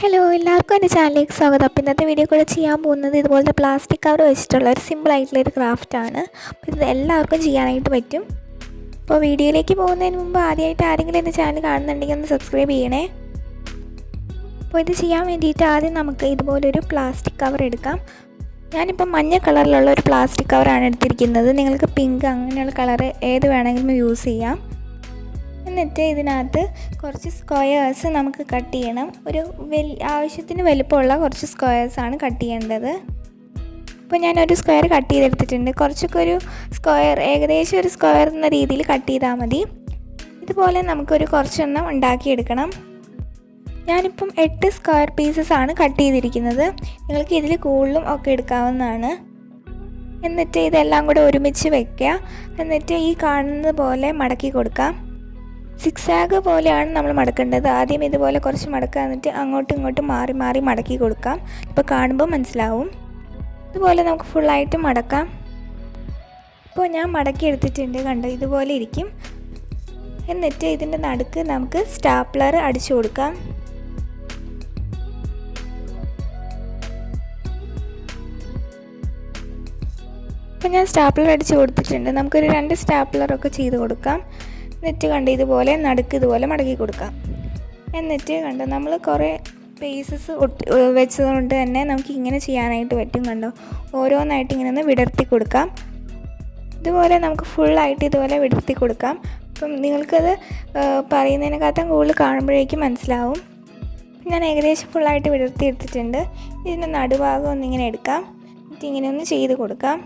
Hello എല്ലാവർക്കും എൻ്റെ ചാനലിലേക്ക് സ്വാഗതം. അപ്പോൾ ഇന്നത്തെ വീഡിയോ കൂടെ ചെയ്യാൻ പോകുന്നത് ഇതുപോലത്തെ പ്ലാസ്റ്റിക് കവർ വെച്ചിട്ടുള്ള ഒരു സിമ്പിൾ ആയിട്ടുള്ളൊരു ക്രാഫ്റ്റാണ്. അപ്പോൾ ഇത് എല്ലാവർക്കും ചെയ്യാനായിട്ട് പറ്റും. അപ്പോൾ വീഡിയോയിലേക്ക് പോകുന്നതിന് മുമ്പ് ആദ്യമായിട്ട് ആരെങ്കിലും എൻ്റെ ചാനൽ കാണുന്നുണ്ടെങ്കിൽ ഒന്ന് സബ്സ്ക്രൈബ് ചെയ്യണേ. അപ്പോൾ ഇത് ചെയ്യാൻ വേണ്ടിയിട്ട് ആദ്യം നമുക്ക് ഇതുപോലൊരു പ്ലാസ്റ്റിക് കവർ എടുക്കാം. ഞാനിപ്പോൾ മഞ്ഞ കളറിലുള്ള ഒരു പ്ലാസ്റ്റിക് കവറാണ് എടുത്തിരിക്കുന്നത്. നിങ്ങൾക്ക് പിങ്ക് അങ്ങനെയുള്ള കളർ ഏത് വേണമെങ്കിലും യൂസ് ചെയ്യാം. എന്നിട്ട് ഇതിനകത്ത് കുറച്ച് സ്ക്വയേഴ്സ് നമുക്ക് കട്ട് ചെയ്യണം. ഒരു ആവശ്യത്തിന് വലുപ്പമുള്ള കുറച്ച് സ്ക്വയേഴ്സാണ് കട്ട് ചെയ്യേണ്ടത്. ഇപ്പോൾ ഞാനൊരു സ്ക്വയർ കട്ട് ചെയ്തെടുത്തിട്ടുണ്ട്. കുറച്ചൊക്കെ ഒരു സ്ക്വയർ ഏകദേശം ഒരു സ്ക്വയർ എന്ന രീതിയിൽ കട്ട് ചെയ്താൽ മതി. ഇതുപോലെ നമുക്കൊരു കുറച്ചെണ്ണം ഉണ്ടാക്കിയെടുക്കണം. ഞാനിപ്പം 8 സ്ക്വയർ പീസസ് ആണ് കട്ട് ചെയ്തിരിക്കുന്നത്. നിങ്ങൾക്ക് ഇതിൽ കൂടുതലും ഒക്കെ എടുക്കാവുന്നതാണ്. എന്നിട്ട് ഇതെല്ലാം കൂടെ ഒരുമിച്ച് വയ്ക്കുക. എന്നിട്ട് ഈ കാണുന്നത് പോലെ മടക്കി കൊടുക്കാം. സിക്സാഗ് പോലെയാണ് നമ്മൾ മടക്കേണ്ടത്. ആദ്യം ഇതുപോലെ കുറച്ച് മടക്കുക, എന്നിട്ട് അങ്ങോട്ടും ഇങ്ങോട്ടും മാറി മാറി മടക്കി കൊടുക്കാം. ഇപ്പോൾ കാണുമ്പോൾ മനസ്സിലാവും. ഇതുപോലെ നമുക്ക് ഫുള്ളായിട്ട് മടക്കാം. ഇപ്പോൾ ഞാൻ മടക്കി എടുത്തിട്ടുണ്ട്, കണ്ടോ ഇതുപോലെ ഇരിക്കും. എന്നിട്ട് ഇതിൻ്റെ നടുക്ക് നമുക്ക് സ്റ്റാപ്ലർ അടിച്ചു കൊടുക്കാം. ഇപ്പോൾ ഞാൻ സ്റ്റാപ്ലർ അടിച്ച് കൊടുത്തിട്ടുണ്ട്. നമുക്കൊരു 2 സ്റ്റാപ്ലറൊക്കെ ചെയ്ത് കൊടുക്കാം. എന്നിട്ട് കണ്ട് ഇതുപോലെ നടുക്ക് ഇതുപോലെ മടക്കി കൊടുക്കാം. എന്നിട്ട് കണ്ടോ നമ്മൾ കുറേ പീസസ് വെച്ചതുകൊണ്ട് തന്നെ നമുക്ക് ഇങ്ങനെ ചെയ്യാനായിട്ട് പറ്റും. കണ്ടോ ഓരോന്നായിട്ട് ഇങ്ങനെ ഒന്ന് വിടർത്തി കൊടുക്കാം. ഇതുപോലെ നമുക്ക് ഫുള്ളായിട്ട് ഇതുപോലെ വിടർത്തി കൊടുക്കാം. അപ്പം നിങ്ങൾക്കത് പറയുന്നതിനെക്കാട്ടും കൂടുതൽ കാണുമ്പോഴേക്കും മനസ്സിലാവും. ഞാൻ ഏകദേശം ഫുള്ളായിട്ട് വിടർത്തി എടുത്തിട്ടുണ്ട്. ഇതിൻ്റെ നടുഭാഗം ഒന്നിങ്ങനെ എടുക്കാം. എന്നിട്ട് ഇങ്ങനെ ഒന്ന് ചെയ്ത് കൊടുക്കാം.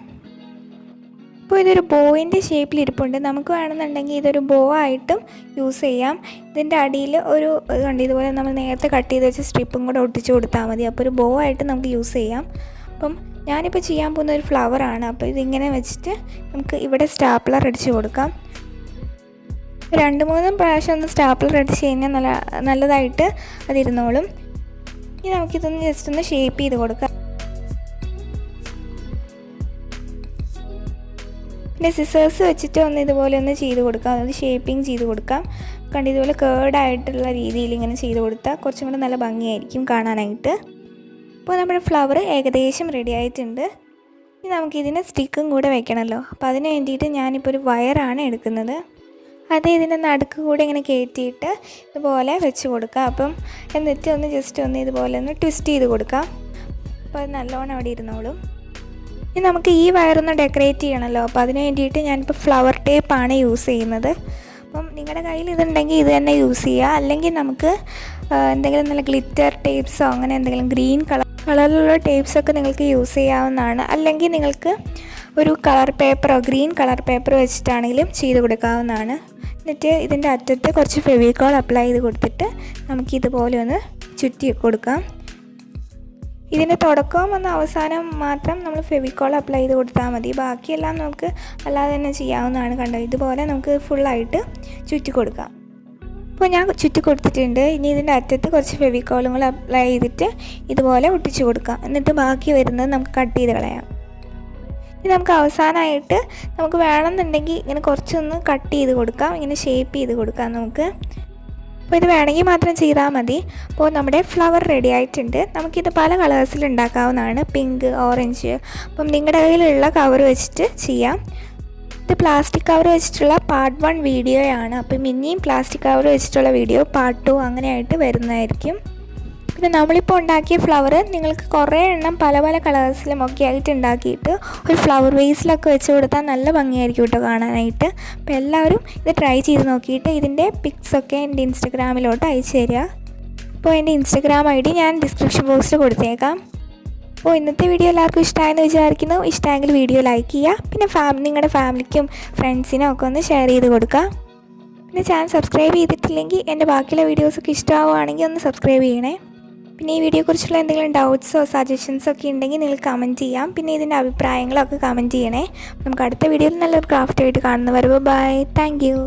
ഇപ്പോൾ ഇതൊരു ബോയിൻ്റെ ഷേപ്പിലിരിപ്പുണ്ട്. നമുക്ക് വേണമെന്നുണ്ടെങ്കിൽ ഇതൊരു ബോ ആയിട്ടും യൂസ് ചെയ്യാം. ഇതിൻ്റെ അടിയിൽ ഒരു കണ്ട് ഇതുപോലെ നമ്മൾ നേരത്തെ കട്ട് ചെയ്ത് വെച്ച സ്ട്രിപ്പും കൂടെ ഒട്ടിച്ച് കൊടുത്താൽ മതി. അപ്പോൾ ഒരു ബോ ആയിട്ട് നമുക്ക് യൂസ് ചെയ്യാം. അപ്പം ഞാനിപ്പോൾ ചെയ്യാൻ പോകുന്ന ഒരു ഫ്ലവറാണ്. അപ്പോൾ ഇതിങ്ങനെ വെച്ചിട്ട് നമുക്ക് ഇവിടെ സ്റ്റാപ്ലർ അടിച്ച് കൊടുക്കാം. 2-3 പ്രാവശ്യം ഒന്ന് സ്റ്റാപ്ലർ അടിച്ച് കഴിഞ്ഞാൽ നല്ലതായിട്ട് അതിരുന്നോളും. ഇനി നമുക്കിതൊന്ന് ജസ്റ്റ് ഒന്ന് ഷേപ്പ് ചെയ്ത് കൊടുക്കാം. പിന്നെ സിസേഴ്സ് വെച്ചിട്ട് ഒന്ന് ഇതുപോലെ ഒന്ന് ചെയ്ത് കൊടുക്കാം. അതായത് ഷേപ്പിംഗ് ചെയ്ത് കൊടുക്കാം. കണ്ട് ഇതുപോലെ കേർഡായിട്ടുള്ള രീതിയിൽ ഇങ്ങനെ ചെയ്ത് കൊടുത്താൽ കുറച്ചും കൂടെ നല്ല ഭംഗിയായിരിക്കും കാണാനായിട്ട്. അപ്പോൾ നമ്മുടെ ഫ്ലവർ ഏകദേശം റെഡി ആയിട്ടുണ്ട്. ഇനി നമുക്കിതിന് സ്റ്റിക്കും കൂടെ വെക്കണമല്ലോ. അപ്പോൾ അതിന് വേണ്ടിയിട്ട് ഞാനിപ്പോൾ ഒരു വയറാണ് എടുക്കുന്നത്. അത് ഇതിൻ്റെ നടുക്ക് കൂടെ ഇങ്ങനെ കയറ്റിയിട്ട് ഇതുപോലെ വെച്ച് കൊടുക്കാം. അപ്പം എന്നിട്ട് ഒന്ന് ജസ്റ്റ് ഒന്ന് ഇതുപോലെ ഒന്ന് ട്വിസ്റ്റ് ചെയ്ത് കൊടുക്കാം. അപ്പോൾ അത് നല്ലോണം അവിടെ ഇരുന്നോളും. ഇനി നമുക്ക് ഈ വയറൊന്ന് ഡെക്കറേറ്റ് ചെയ്യണമല്ലോ. അപ്പോൾ അതിന് വേണ്ടിയിട്ട് ഞാനിപ്പോൾ ഫ്ലവർ ടേപ്പാണ് യൂസ് ചെയ്യുന്നത്. അപ്പം നിങ്ങളുടെ കയ്യിൽ ഇതുണ്ടെങ്കിൽ ഇത് തന്നെ യൂസ് ചെയ്യുക. അല്ലെങ്കിൽ നമുക്ക് എന്തെങ്കിലും നല്ല ഗ്ലിറ്റർ ടേപ്സോ അങ്ങനെ എന്തെങ്കിലും ഗ്രീൻ കളറിലുള്ള ടേപ്സൊക്കെ നിങ്ങൾക്ക് യൂസ് ചെയ്യാവുന്നതാണ്. അല്ലെങ്കിൽ നിങ്ങൾക്ക് ഒരു കളർ പേപ്പറോ ഗ്രീൻ കളർ പേപ്പറോ വെച്ചിട്ടാണെങ്കിലും ചെയ്ത് കൊടുക്കാവുന്നതാണ്. എന്നിട്ട് ഇതിൻ്റെ അറ്റത്ത് കുറച്ച് ഫെവിക്കോൾ അപ്ലൈ ചെയ്ത് കൊടുത്തിട്ട് നമുക്കിതുപോലെ ഒന്ന് ചുറ്റി കൊടുക്കാം. ഇതിൻ്റെ തുടക്കവും ഒന്ന് അവസാനം മാത്രം നമ്മൾ ഫെവിക്കോൾ അപ്ലൈ ചെയ്ത് കൊടുത്താൽ മതി. ബാക്കിയെല്ലാം നമുക്ക് അല്ലാതെ തന്നെ ചെയ്യാവുന്നതാണ്. കണ്ടോ ഇതുപോലെ നമുക്ക് ഫുള്ളായിട്ട് ചുറ്റി കൊടുക്കാം. അപ്പോൾ ഞാൻ ചുറ്റി കൊടുത്തിട്ടുണ്ട്. ഇനി ഇതിൻ്റെ അറ്റത്ത് കുറച്ച് ഫെവിക്കോളും കൂടെ അപ്ലൈ ചെയ്തിട്ട് ഇതുപോലെ ഒട്ടിച്ച് കൊടുക്കാം. എന്നിട്ട് ബാക്കി വരുന്നത് നമുക്ക് കട്ട് ചെയ്ത് കളയാം. ഇനി നമുക്ക് അവസാനമായിട്ട് നമുക്ക് വേണമെന്നുണ്ടെങ്കിൽ ഇങ്ങനെ കുറച്ചൊന്ന് കട്ട് ചെയ്ത് കൊടുക്കാം. ഇങ്ങനെ ഷേപ്പ് ചെയ്ത് കൊടുക്കാം നമുക്ക്. അപ്പോൾ ഇത് വേണമെങ്കിൽ മാത്രം ചെയ്താൽ മതി. അപ്പോൾ നമ്മുടെ ഫ്ലവർ റെഡി ആയിട്ടുണ്ട്. നമുക്കിത് പല കളേഴ്സിൽ ഉണ്ടാക്കാവുന്നതാണ്. Pink, orange. അപ്പം നിങ്ങളുടെ കയ്യിലുള്ള കവർ വെച്ചിട്ട് ചെയ്യാം. ഇത് പ്ലാസ്റ്റിക് കവർ വെച്ചിട്ടുള്ള പാർട്ട് 1 വീഡിയോയാണ്. അപ്പം ഇനിയും പ്ലാസ്റ്റിക് കവർ വെച്ചിട്ടുള്ള വീഡിയോ പാർട്ട് 2 അങ്ങനെയായിട്ട് വരുന്നതായിരിക്കും. പിന്നെ നമ്മളിപ്പോൾ ഉണ്ടാക്കിയ ഫ്ലവർ നിങ്ങൾക്ക് കുറേ എണ്ണം പല പല കളേഴ്സിലും ഒക്കെ ആയിട്ട് ഉണ്ടാക്കിയിട്ട് ഒരു ഫ്ലവർ വേസിലൊക്കെ വെച്ച് കൊടുത്താൽ നല്ല ഭംഗിയായിരിക്കും കേട്ടോ കാണാനായിട്ട്. അപ്പോൾ എല്ലാവരും ഇത് ട്രൈ ചെയ്ത് നോക്കിയിട്ട് ഇതിൻ്റെ പിക്സൊക്കെ എൻ്റെ ഇൻസ്റ്റഗ്രാമിലോട്ട് അയച്ചു തരിക. അപ്പോൾ എൻ്റെ ഇൻസ്റ്റഗ്രാം ID ഞാൻ ഡിസ്ക്രിപ്ഷൻ ബോക്സിൽ കൊടുത്തേക്കാം. അപ്പോൾ ഇന്നത്തെ വീഡിയോ എല്ലാവർക്കും ഇഷ്ടമായെന്ന് വിചാരിക്കുന്നു. ഇഷ്ടമായെങ്കിൽ വീഡിയോ ലൈക്ക് ചെയ്യുക. പിന്നെ നിങ്ങളുടെ ഫാമിലിക്കും ഫ്രണ്ട്സിനും ഒക്കെ ഒന്ന് ഷെയർ ചെയ്ത് കൊടുക്കുക. പിന്നെ ചാനൽ സബ്സ്ക്രൈബ് ചെയ്തിട്ടില്ലെങ്കിൽ എൻ്റെ ബാക്കിയുള്ള വീഡിയോസൊക്കെ ഇഷ്ടമാവുകയാണെങ്കിൽ ഒന്ന് സബ്സ്ക്രൈബ് ചെയ്യണേ. പിന്നെ ഈ വീഡിയോയെക്കുറിച്ചുള്ള എന്തെങ്കിലും ഡൗട്ട്സോ സജഷൻസോ ഒക്കെ ഉണ്ടെങ്കിൽ നിങ്ങൾ കമൻറ്റ് ചെയ്യാം. പിന്നെ ഇതിൻ്റെ അഭിപ്രായങ്ങളൊക്കെ കമൻറ്റ് ചെയ്യണേ. നമുക്ക് അടുത്ത വീഡിയോയിൽ നല്ലൊരു ക്രാഫ്റ്റായിട്ട് കാണുന്നവരെ ബൈ. Thank you.